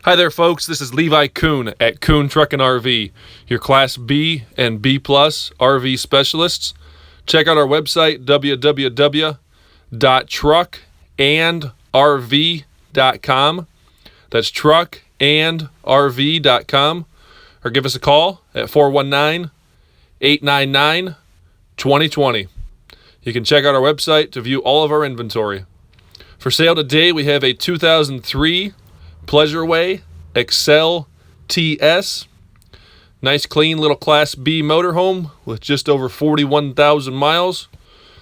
Hi there, folks. This is Levi Kuhn at Kuhn Truck and RV, your Class B and B Plus RV specialists. Check out our website, www.truckandrv.com. That's truckandrv.com. Or give us a call at 419-899-2020. You can check out our website to view all of our inventory. For sale today, we have a 2003 Pleasureway Excel TS. Nice clean little Class B motorhome with just over 41,000 miles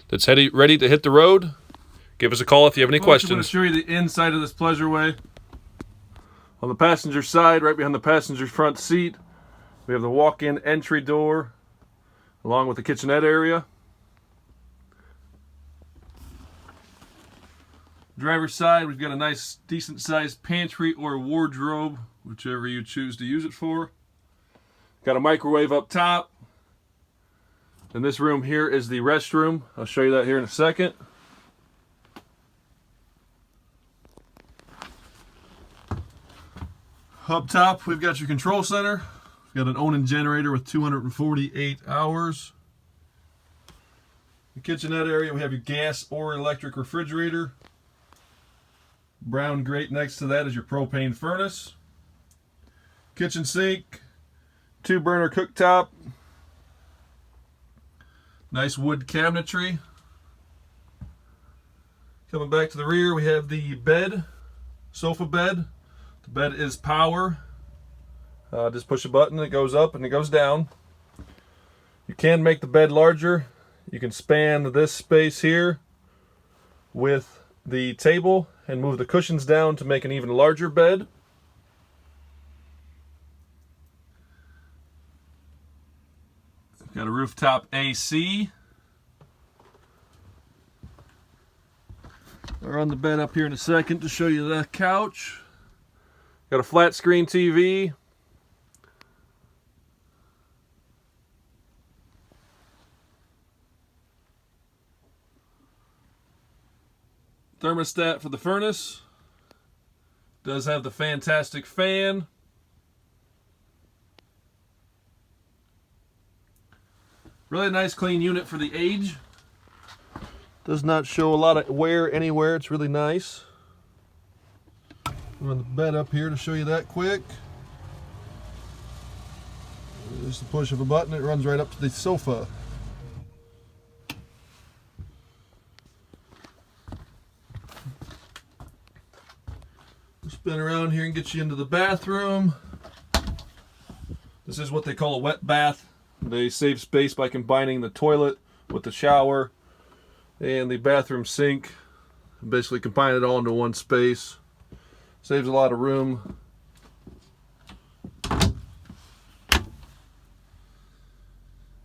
that's ready to hit the road. Give us a call if you have any questions. I'm going to show you the inside of this Pleasureway. On the passenger side, right behind the passenger's front seat, we have the walk-in entry door along with the kitchenette area. Driver's side, we've got a nice, decent-sized pantry or wardrobe, whichever you choose to use it for. Got a microwave up top. And this room here is the restroom. I'll show you that here in a second. Up top, we've got your control center. We've got an Onan generator with 248 hours. The kitchenette area, we have your gas or electric refrigerator. Brown grate next to that is your propane furnace. Kitchen sink, 2-burner cooktop. Nice wood cabinetry. Coming back to the rear, we have the bed, sofa bed. The bed is power. Just push a button, it goes up and it goes down. You can make the bed larger. You can span this space here with the table and move the cushions down to make an even larger bed. Got a rooftop AC. We're on the bed up here in a second to show you the couch. Got a flat screen TV. Thermostat for the furnace. Does have the fantastic fan. Really nice clean unit for the age. Does not show a lot of wear anywhere. It's really nice. I'm on the bed up here to show you that quick. Just the push of a button, it runs right up to the sofa. Spin around here and get you into the bathroom. This is what they call a wet bath. They save space by combining the toilet with the shower and the bathroom sink. Basically combine it all into one space. Saves a lot of room.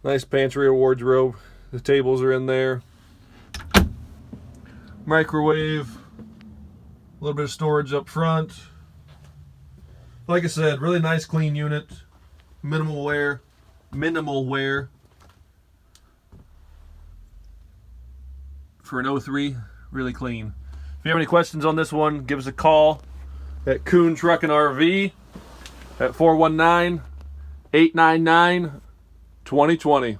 Nice pantry or wardrobe. The tables are in there. Microwave. A little bit of storage up front. Like I said, really nice clean unit. Minimal wear. For an 03, really clean. If you have any questions on this one, give us a call at Kuhn Truck and RV at 419-899-2020.